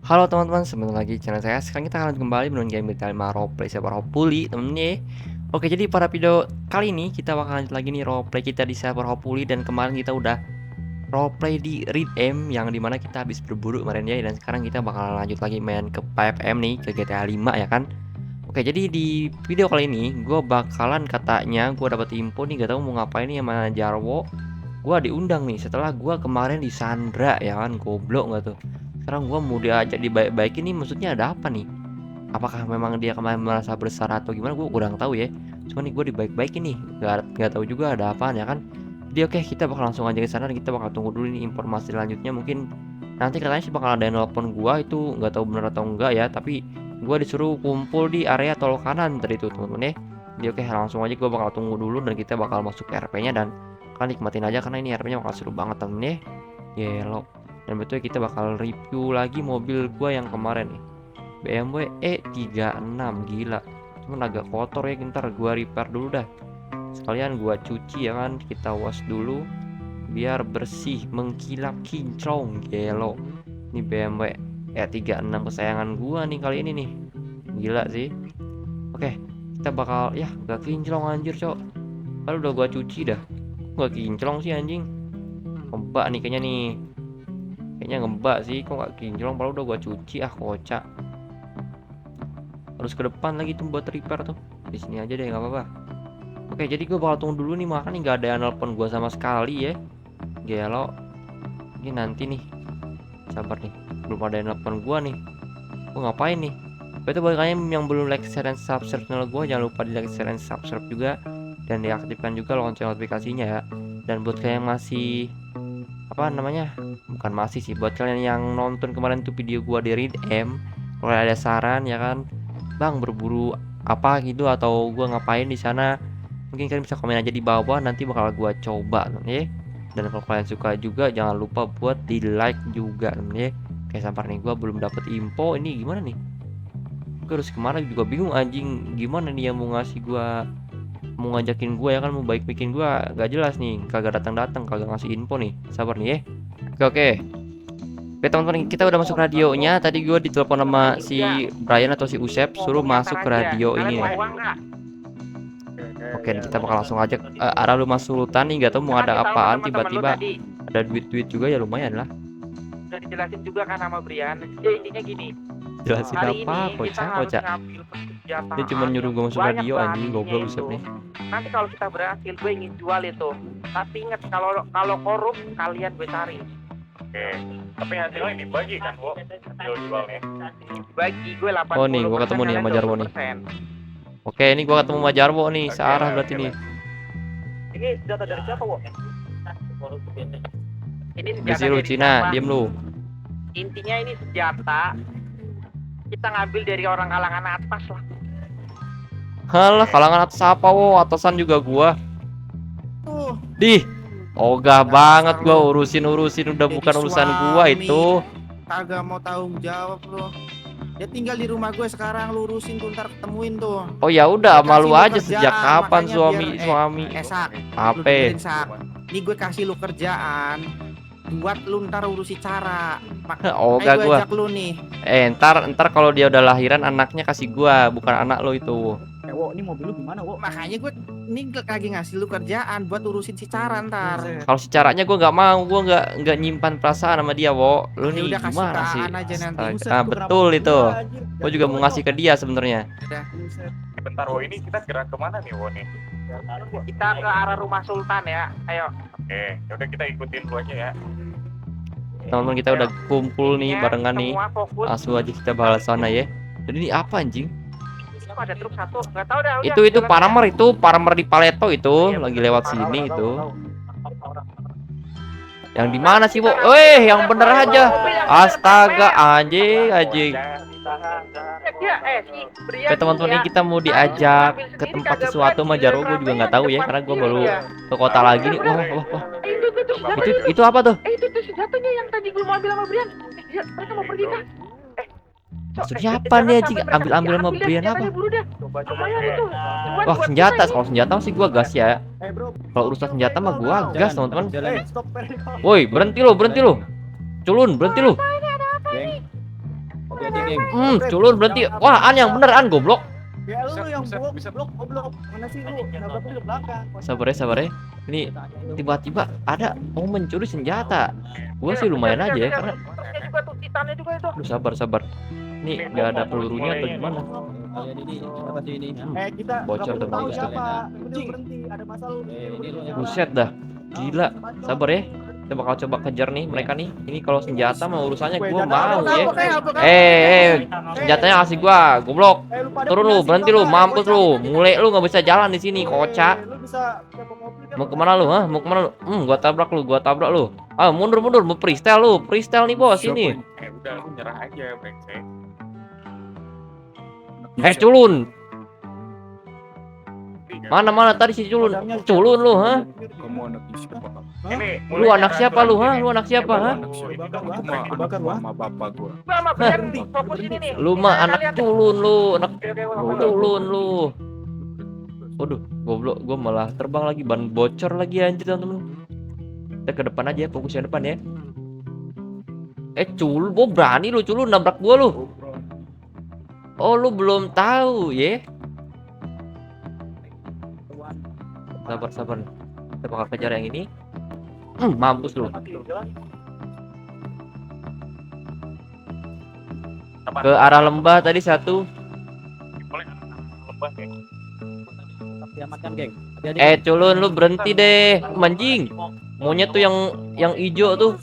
Halo teman-teman, sebentar lagi channel saya. Sekarang kita akan kembali menonton game Bintang 5 roleplay server Hopuli, temen-temen. Oke, jadi pada video kali ini kita bakal lanjut lagi nih roleplay kita di server Hopuli. Dan kemarin kita udah roleplay di Redeem, yang dimana kita habis berburu kemarin ya. Dan sekarang kita bakal lanjut lagi main ke PFM nih, ke GTA 5 ya kan. Oke, jadi di video kali ini gue bakalan, katanya gue dapet info nih, gak tau mau ngapain nih sama Jarwo. Gue diundang nih setelah gue kemarin disandra ya kan, goblok nggak tuh. Sekarang gue mau diajak dibaik-baikin nih, maksudnya ada apa nih? Apakah memang dia kemarin merasa bersalah atau gimana, gue kurang tahu ya. Cuma nih gue dibaik-baikin nih, nggak tahu juga ada apaan ya kan. Jadi oke, kita bakal langsung aja ke sana dan kita bakal tunggu dulu nih informasi selanjutnya. Mungkin nanti katanya sih bakal ada yang nelpon gue, itu nggak tahu bener atau enggak ya. Tapi gue disuruh kumpul di area tol kanan tadi itu temen-temen ya. Jadi oke, langsung aja gue bakal tunggu dulu dan kita bakal masuk ke RP-nya. Dan kalian nikmatin aja karena ini RP-nya bakal seru banget temen ya. Yellow. Dan betul kita bakal review lagi mobil gua yang kemarin nih, BMW E36. Gila, cuman agak kotor ya, ntar gua repair dulu dah, sekalian gua cuci ya kan, kita wash dulu biar bersih mengkilap kinclong. Gelo, ini BMW E36 kesayangan gua nih kali ini nih, gila sih. Oke, kita bakal ya gak kinclong anjir cok, kalau udah gua cuci dah gak kinclong sih anjing. Mbak nih kayaknya nih, kayaknya ngebak sih, kok gak kinclong padahal udah gua cuci. Ah, kocak. Harus ke depan lagi tuh buat repair tuh. Di sini aja deh, nggak apa-apa. Oke, jadi gua bakal tunggu dulu nih, makanya nggak ada yang nelpon gua sama sekali ya. Gelo. Ini nanti nih, sabar nih, belum ada yang nelpon gua nih. Gua ngapain nih? Itu buat kalian yang belum like, share, dan subscribe channel gua, jangan lupa di like, share, dan subscribe juga, dan diaktifkan juga lonceng notifikasinya ya. Dan buat kalian yang masih apa namanya, bukan masih sih, buat kalian yang nonton kemarin tuh video gua di Redeem, kalau ada saran ya kan, bang berburu apa gitu atau gua ngapain di sana, mungkin kalian bisa komen aja di bawah, nanti bakal gua coba ya. Dan kalau kalian suka juga jangan lupa buat di like juga ya. Kayak sampar nih, gua belum dapet info ini gimana nih, gua harus kemana juga bingung anjing. Gimana nih yang mau ngasih gua, mau ngajakin gue ya kan, mau baik bikin gue gak jelas nih, kagak datang kagak ngasih info nih. Sabar nih ya. Oke, oke teman-teman, kita udah masuk radionya. Tadi gue ditelepon sama si Brian atau si Usep, suruh masuk ke radio ini nih. Oke, kita bakal langsung aja arah rumah Sultan nih, gak tau mau ada apaan, tiba-tiba ada duit-duit juga ya, lumayan lah. Udah dijelasin juga kan sama Brian. Ya intinya gini, Jelasin hari apa, ini kita harus kocak. ngambil persenjataan. Dia cuma nyuruh gue masuk radio anjing, goblok Usep nih. Nanti kalau kita berhasil, gue ingin jual itu. Tapi ingat, kalau korup kalian gue cari. Oke, tapi hasilnya dibagi kan, Bu? Hasil jualnya. Bagi gue 80%. Oh nih, gue ketemu nih sama Jarwo nih. 20%. Oke, ini gue ketemu sama Jarwo nih, searah berarti nih. Ini senjata dari siapa, Bu? Ini senjata Besi lu dari Cina, siapa? diem lu. Intinya ini senjata kita ngambil dari orang kalangan atas lah. Halah, kalangan atas apa wo? Atasan juga gua. Dih, ogah banget gua urusin udah bukan urusan gua itu. Kagak mau tanggung jawab lo. Dia tinggal di rumah gue sekarang, lu urusin tuh, ntar ketemuin tuh. Oh ya udah, Gue malu kasih lu aja sejak kerjaan, kapan makanya suami. Sak, lu Apa? dengerin, Sak. Nih gue kasih lu kerjaan buat lu ntar urusi cara. Ogah Gue gua. ajak lu nih. Ntar kalau dia udah lahiran anaknya kasih gua, bukan anak lo itu. Wo, ini mobil lu gimana, Wo? Makanya gue nih lagi ngasih lu kerjaan buat urusin si cara ntar. Kalau si caranya gua nggak mau, gua nggak nyimpan perasaan sama dia, wo. Lu nih Udah kasih gimana sih? taan aja nanti. Astaga. Ah, betul itu. Gua juga mau ngasih ke dia sebenarnya. Bentar, Wo, ini kita gerak kemana nih, Wo nih? Kita ke arah rumah Sultan ya. Ayo. Oke, yaudah kita ikutin dulu aja ya. Teman-teman kita udah kumpul nih barengan nih. Semua fokus. Langsung aja kita bakal sana ya. Jadi ini apa anjing? Kok ada truk satu? Nggak tahu dah. Itu Paramer di Paleto itu lagi lewat sini itu. Yang di mana sih, Bo? Yang bener aja. Astaga, anjing. Oke teman-teman, ini kita mau diajak ke tempat sesuatu sama Jarwo. Gue juga nggak tahu ya, karena gue baru ke kota lagi nih. Wah. Itu apa tuh? Itu senjatanya yang tadi gue mau ambil sama Brian. Mereka mau pergi kah? Maksudnya apa nih anjing? Ambil sama Brian apa? Wah, senjata. Kalau senjata sih gua gas ya. Kalau urusan senjata mah gua gas, teman-teman. Woi, berhenti lu. Culun, berhenti lu. Culun berhenti. Wah, An yang bener, An goblok. Ya lu Bisa, yang bisa, blok, bisa. goblok. Mana sih lu? Nabrak lu di belakang. Sabar ya. Ini tiba-tiba ada mau mencuri senjata. Gua sih lumayan aja ya, karena Truknya juga tuh, titannya juga itu. aduh, sabar. Ini nggak ada pelurunya atau gimana? Kita Bocor nggak perlu tuh tahu mobil. siapa. Penting berhenti, ada masalah lu. Buset dah. Gila. Sabar ya. Kita bakal coba kejar nih mereka nih. Ini kalau senjata mah urusannya gua mau ya. Senjatanya kasih gua, goblok. Turun lu, berhenti lu, mampus lu. Mulai lu nggak bisa jalan di sini, kocak. Lu bisa kebok mobil kan? Mau kemana lu, ha? Mau kemana lu? Gua tabrak lu. Ah, mundur, mau freestyle lu. Freestyle nih, bos, ini. Udah lu nyerah aja, brengsek. Culun. Mana tadi si Culun? Culun lu, ha? Kamu anak siapa? Hah? Lu anak siapa lu, ha? Lu anak siapa, ha? Sama bapak gua. Mama, berhenti, fokus ini nih. Lu mah anak culun lu, anak Oke, culun lu. Waduh, goblok, gua malah terbang lagi, ban bocor lagi anjir, teman-teman. Kita ke depan aja, fokus yang depan ya. Culun, gua berani lu, culun nabrak gua lu. Oh, lu belum tahu ya? Sabar. Kita bakal kejar yang ini. Mampus lu. Ke arah lembah tadi satu. Boleh lebah ya. Diamankan, geng. Culun lu berhenti deh, anjing. Maunya tuh yang hijau tuh.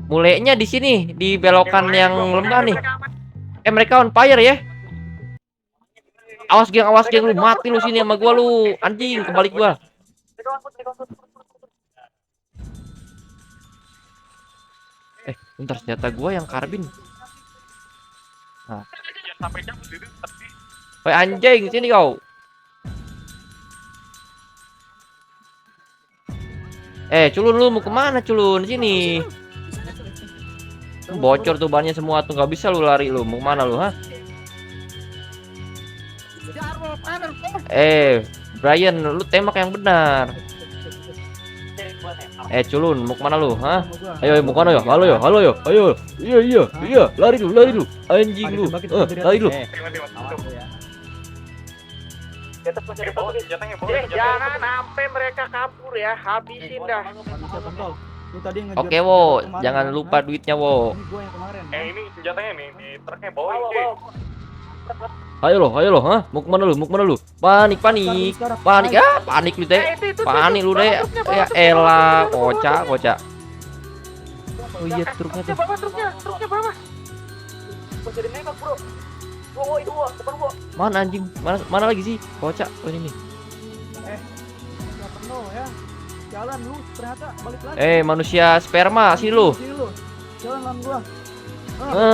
Mulainya di sini, di belokan yang lembah nih. Mereka on fire ya. Awas geng, lu mati lu sini sama gua lu. Anjing, kebalik gua. Bentar, senjata gua yang karbin. Sampai jam sendiri tadi. Woi anjing, sini kau. Culun lu mau kemana culun? Sini. Bocor tuh bannya semua tuh, nggak bisa lu lari lu. Mau kemana lu, ha? Brian, lu tembak yang benar. Culun, mau kemana lu, ha? Ayo, mau kemana ya? Halo ya, ayo. Iya, lari lu. Anjing lu. Lari lu. Jangan sampai mereka kabur ya, habisin dah. Oke, wo, jangan lupa duitnya, wo. Ini senjatanya nih di truknya bawa ini. Ayo lo, ha? Mau kemana lu? Panik. Panik lu deh. Panik lu deh. Ya elah, kocak. Oh iya, truknya tuh. Truknya bawah. Jadi nembak, bro. Dua, depan gua. Mana anjing? Mana lagi sih? Kocak. Oh ini nih. Nggak penuh ya. Jalan lu, ternyata balik lagi. Manusia sperma sih lu. Jalan lan gua.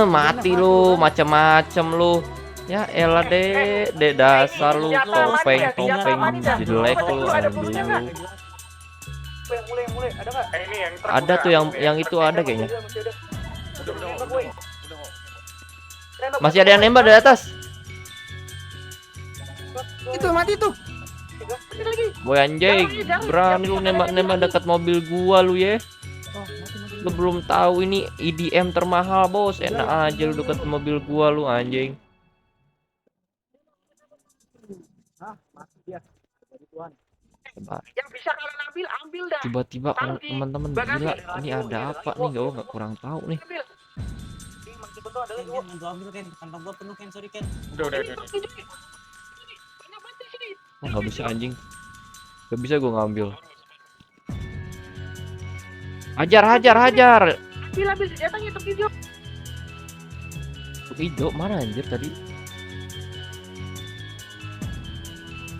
Mati lu, macem-macem lu. Ya elah deh dasar lu topeng jelek lu anjing lu. Mulai, ada nggak? Ini yang truk. Ada tuh yang itu ada kayaknya. Masih ada yang nembak dari atas. Itu mati tuh. Boy anjing, berani lu nembak dekat mobil gua lu ya. Lu belum tahu ini EDM termahal, bos. Enak aja lu dekat mobil gua lu anjing. Yang bisa kalian ambil dah. Tiba-tiba teman-teman gila, ini ada apa nih? Gua nggak kurang tahu nih. Udah. Oh, nggak bisa anjing. Nggak bisa gua ngambil. Hajar. Ambil senjatanya itu video. Hijau mana anjir tadi?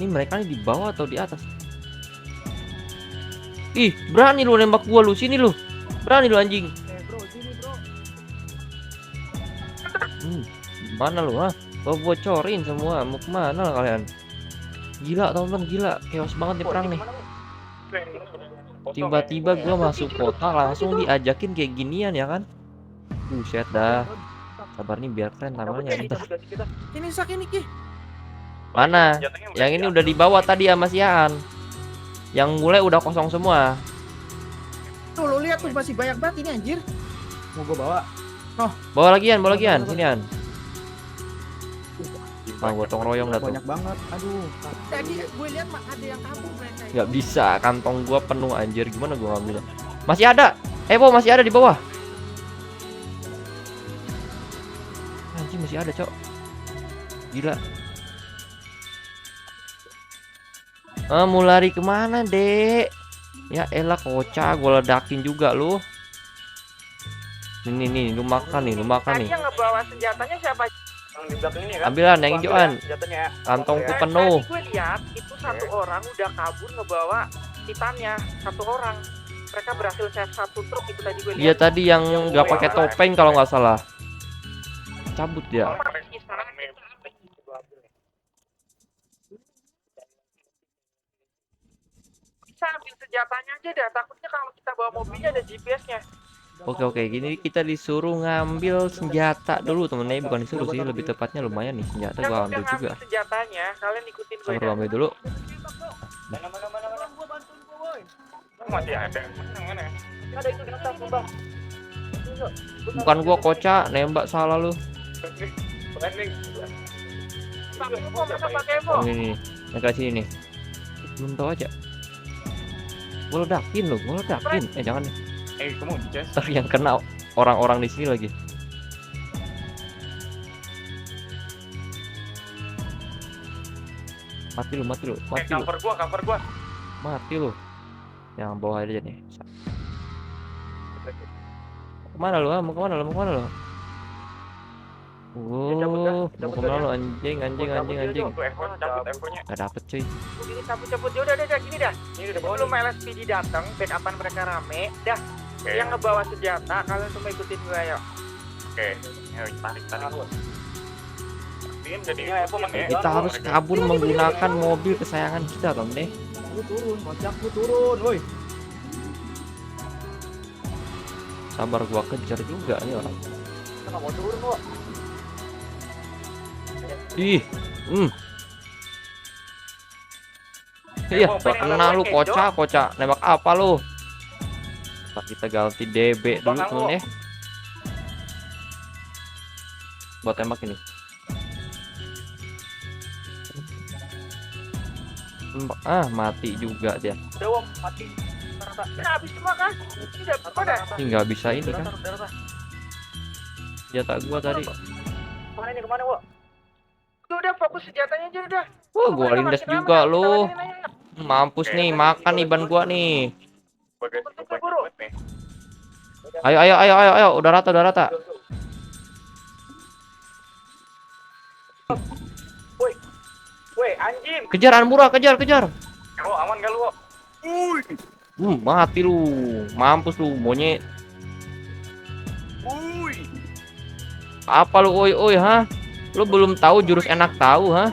Ini mereka nih di bawah atau di atas? Ih, berani lu nembak gua lu, sini lu. Berani lu anjing. Bro, sini bro. Mana lu, ha? Gua bocorin semua. Mau kemana lah kalian? Gila teman-teman, gila. Chaos banget nih perang nih. Tiba-tiba gua masuk kota langsung diajakin kayak ginian ya kan? Buset dah. Sabar nih biar keren tampilnya. Ini sak ini Ki. Mana? Yang ini udah dibawa tadi sama si Aan. Yang mulai udah kosong semua. Tuh lo lihat tuh masih banyak banget ini anjir. Mau gue bawa. Bawa lagian, sinian. Nah, gotong royong dah tuh. Banyak banget. Aduh. Tadi gue lihat ada yang kabur mereka. Nggak bisa, kantong gua penuh anjir. Gimana gua ngambilnya? Masih ada. Evo masih ada di bawah. Anjir masih ada, Cok. Gila. Mau lari kemana, Dek? Ya elah kocak, gua ledakin juga lu. Ini lu makan nih. Tadi yang ngebawa senjatanya siapa? Yang di belakang ini kan. Ambilan yang hijauan. Senjatanya ya. Kantongku Oke. penuh. Tadi gue lihat itu satu orang udah kabur ngebawa titannya, satu orang. Mereka berhasil save satu truk itu tadi gue Dia lihat. tadi yang nggak pakai topeng kalau nggak salah. Cabut dia. Bisa ambil senjatanya aja dah, takutnya kalau kita bawa mobilnya ada GPS-nya. Oke, gini kita disuruh ngambil senjata dulu temennya, bukan disuruh sih, lebih tepatnya lumayan nih senjata Yang gua udah ambil juga. ngambil senjatanya, kalian ikutin gue. Sabar ambil dulu. Mana. Oh, masih ada. Mana? Ada itu di atas, Bang. Bukan gua kocak, nembak salah lu. Bukan nih. Pakai Evo, masa pakai Evo? Oh, ini nih, yang kasih ini. Belum tahu aja. Gua ledakin lu, gua ledakin. Jangan nih. Kamu Jess. Ntar yang kena orang-orang di sini lagi. Mati lu. Cover gua. Mati lu. Yang bawah aja nih. Kemana lu? Mau kemana lu? Mau kemana lu anjing? Cabut Evo-nya. Gak dapet cuy. Ini cabut-cabut, udah gini dah. Ini udah bawa. Sebelum LSPD datang, backupan mereka rame, dah. Yang ngebawa senjata, kalian semua ikutin gue ya. Oke. Ayo tarik. Pastiin jadi Evo ya. Kita harus kabur menggunakan mobil kesayangan kita, Tom deh. Lu turun. Kocak lu turun. Woi. Sabar gua kejar juga nih orang. Kita nggak mau turun kok. Ih, iya, gak kena lu kocak. Nembak apa lu? Ntar kita ganti DB dulu temen ya. Buat tembak ini. Mati juga dia. Dewa, mati. Nah, habis semua kan? Tidak, pada. Ini nggak bisa ini kan? Senjata gua tadi. Kemana, Wo? Udah fokus senjatanya aja udah. Wah, gua lindas juga lu. Mampus nih, makan iban gua nih. Ayo, udah rata. Woi, anjing. Kejar Anmura, kejar. Oh, aman gak lu? Mati lu. Mampus lu, monyet. Apa lu oi, ha? Lu belum tahu jurus enak tahu, ha?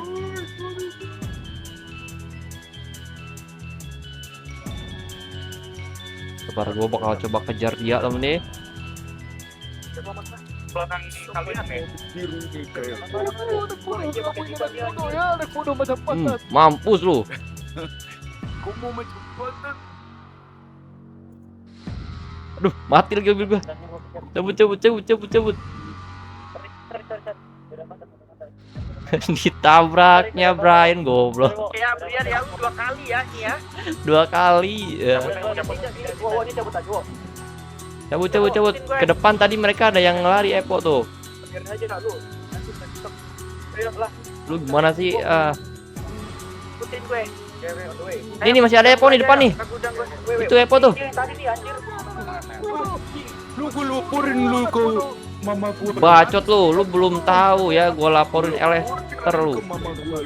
Sabar, gua bakal coba kejar dia temen nih. Belakang kalian nih. Mampus lu. Aduh, mati lagi mobil gua. Cabut. Ditabraknya Brian goblok. Ya, biar ya lu 2 kali ya, nih ya. 2 kali. Ya. Wo, ini cabut aja, Wo. Cabut. Ke depan tadi mereka ada yang lari Epo tuh. Biarin aja dah lu. Nanti kita ayo lah. Lu gimana sih? Ikutin gue. On the way. Ini masih ada Epo nih depan nih. Ke gudang gue. Itu Epo tuh. Ini tadi nih anjir. Lu gue laporin lu ke mama gua. Bacot lu belum tahu ya, gua laporin Lester lu. Mama gua.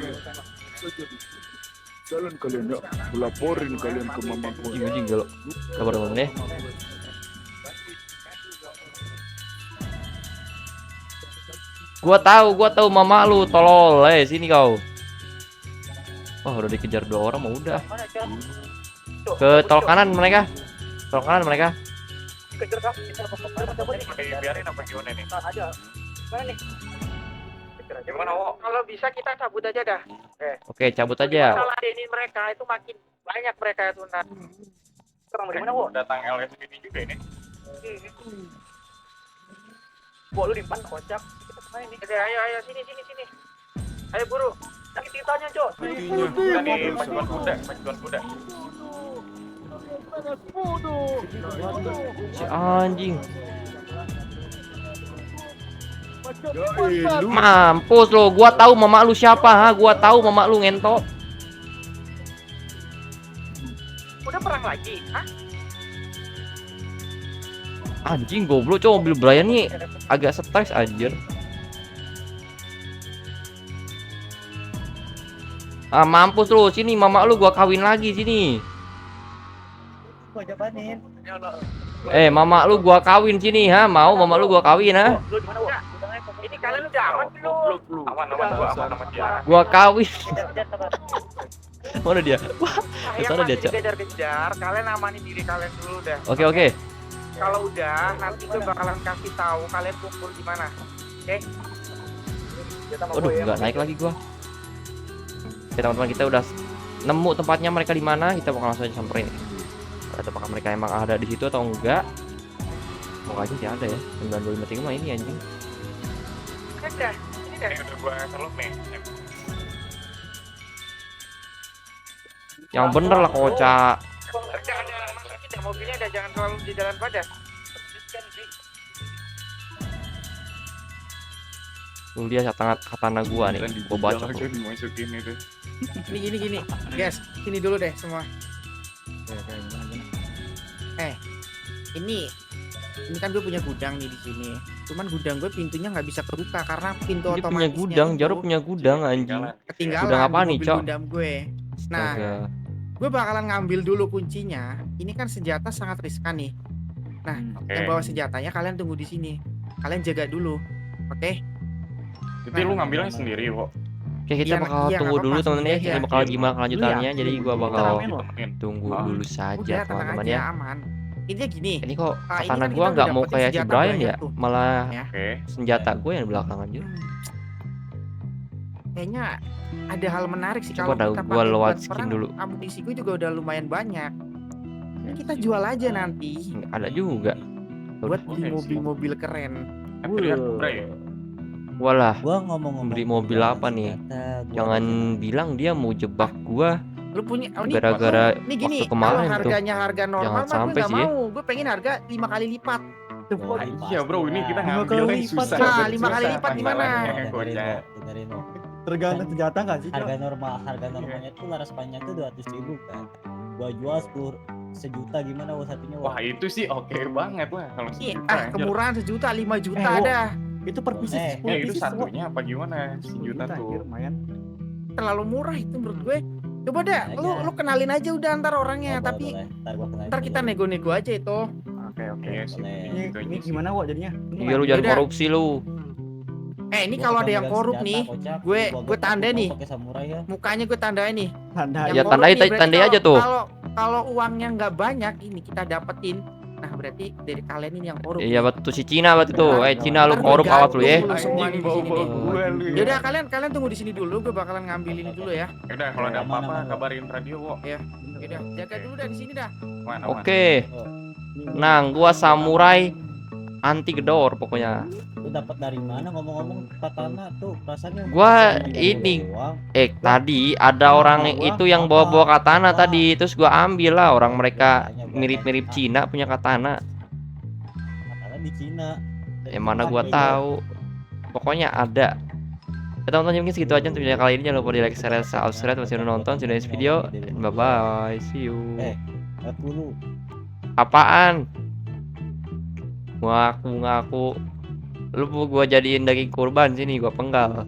Jalan kalian ya, gua laporin kalian ke mama gua. Anjing galak. Sabar temen deh. Gua tahu mama lu, tolol, sini kau. Wah, udah dikejar 2 orang mah udah. Ke tol kanan mereka. Kejar kah? Kita cabut nih. Biarin apa gimana nih? Tahan aja. Mana nih? Gimana, Wo? Kalau bisa kita cabut aja dah. Oke, cabut aja. Masalah ini mereka itu makin Banyak mereka tuh nah. Sekarang dari mana, Wo? Datang LS ini juga ini. Wo, lu di mana kocak? Kita kemana nih? Ayo sini. Ayo buru. Sakit kitanya, Cok. Kita di pacuan kuda. Si anjing. Mampus lo, gua tahu mama lu siapa, ha? Gua tahu mama lu ngentot. Udah perang lagi? Hah? Anjing goblok, coba mobil Brian nih agak stres anjir. Ah, mampus lu, sini mama lu gua kawin lagi sini. Gua jabanin. Mama lu gua kawin sini, ha? Mau mama lu gua kawin, ha? Lu di mana, Wo? Ini kalian udah aman belum? Aman gua aman sama dia. Gua kawin. Kejar, sabar. Mana dia? Wah, Saya kesana dia, masih Cak. dikejar-kejar. Kalian amanin diri kalian dulu dah. Oke. Kalau udah, nanti gue bakalan kasih tahu kalian kumpul di mana. Dia sama Aduh, gua ya. nggak naik lagi gua. Oke, teman-teman, kita udah nemu tempatnya mereka di mana, kita bakal langsung aja samperin. Atau apakah mereka emang ada di situ atau enggak? Semoga aja sih ada ya. 9253 mah ini anjing. Ada. Ini dah. Ini udah gua seluk nih. Yang bener lah kocak. Jangan masukin dah mobilnya dah, jangan terlalu di jalan pada. Lu dia katana gua nih. Gua baca tuh. Dimasukin itu. Gini. Guys, sini dulu deh semua. Ini kan gue punya gudang nih di sini. Cuman gudang gue pintunya nggak bisa kebuka karena pintu Dia punya otomatisnya gudang, itu Jaruk punya gudang anjing. ketinggalan Gudang di apaan nih, mobil Cok? gudang gue. Nah, Astaga. gue bakalan ngambil dulu kuncinya. Ini kan senjata sangat riskan nih. Yang bawa senjatanya kalian tunggu di sini. Kalian jaga dulu. Oke? Jadi lu ngambilnya sendiri, Wo. Oke, kita Iya, bakal iya, tunggu nggak dulu apa-apa, teman-teman ya. sendiri Ini aja. bakal gimana kelanjutannya. Jadi gua bakal Ditemenin. tunggu Ah. dulu saja Udah, tenang teman-teman aja, ya. aman. Intinya gini. Ini kok ini katana kan gua kita nggak udah mau dapetin kayak si senjata Brian banyak ya, tuh. malah Ya. Oke. senjata gue yang di belakang aja. Kayaknya ada hal menarik sih Coba kalau dah kita gua pakai lewat buat skin perang. dulu. Amunisi gue juga udah lumayan banyak. Ini kita jual aja nanti Ada juga. buat Oke, beli sih. mobil-mobil keren. Teriak Bray. Walah, Gua ngomong beli mobil apa nih? Jangan bilang dia mau jebak gua Lu punya ini gara-gara nih gini, waktu kemarin kalau tuh. harganya harga normal Jangan mah gue sampai nggak sih ya. mau. Gue pengen harga 5 kali lipat. Iya, Bro, ini kita Lima ngambilnya kali lipat, susah. Cok. Nah, Bet, 5 kali susah lipat gimana? masalahnya, bocah. Dengerin lo. Tergantung senjata nggak sih? Harga normalnya tuh laras panjang tuh 200.000 kan. Gua jual 1 juta gimana wo satunya wo? Wah, itu sih oke banget lah kalau Iya, sejuta, anjir. kemurahan 1 juta, 5 juta Wo. ada. Itu per pieces, Eh, 10 Ya itu pieces, Wo. satunya apa gimana? 1 juta anjir, tuh. lumayan. Terlalu murah itu menurut gue. Coba deh, lu kenalin aja udah antar orangnya, Oh, tapi boleh. Ntar gua kenalin ntar kita dulu. nego-nego aja itu. Oke. Iya sih. Boleh. Gitu Ini aja sih. gimana Wo jadinya? Iya lu jangan Yaudah. korupsi lu. Ini Gua kalau ada pegang yang korup senjata, nih, kocak. gue Gua tanda gua nih. pakai samurai ya. Mukanya gue tandain nih. Tanda Iya, Yang tandai- korup nih, berarti tandai aja tuh. Kalau uangnya nggak banyak ini kita dapetin. Nah, berarti dari kalian ini yang korup. Iya betul si Cina berarti tuh. Cina lu Ntar korup gue awas lu ya. gantung lu semua Anjing nih di sini bau-bau nih. gue lu. ya. Yaudah kalian tunggu di sini dulu, gue bakalan ngambil ini dulu ya. Yaudah, kalau ada Aman, apa-apa aman. kabarin radio, Wo. Yaudah, jaga dulu dah di sini dah. Mana? Oke. Nang, gua samurai anti gedor pokoknya. Lu dapat dari mana ngomong-ngomong katana tuh rasanya Gua ini. Tadi ada orang itu yang bawa-bawa katana tadi, terus gua ambil lah, orang mereka mirip-mirip Cina punya katana. Katana di Cina. Mana gua tahu. Pokoknya ada. Ya, teman-teman mungkin segitu aja untuk video kali ini. Jangan lupa di like, share, subscribe, masih udah nonton, sudah next video. Bye bye, see you. Aku lu Apaan? Ngaku-ngaku. Lu mau gua jadiin daging kurban sini, gua penggal.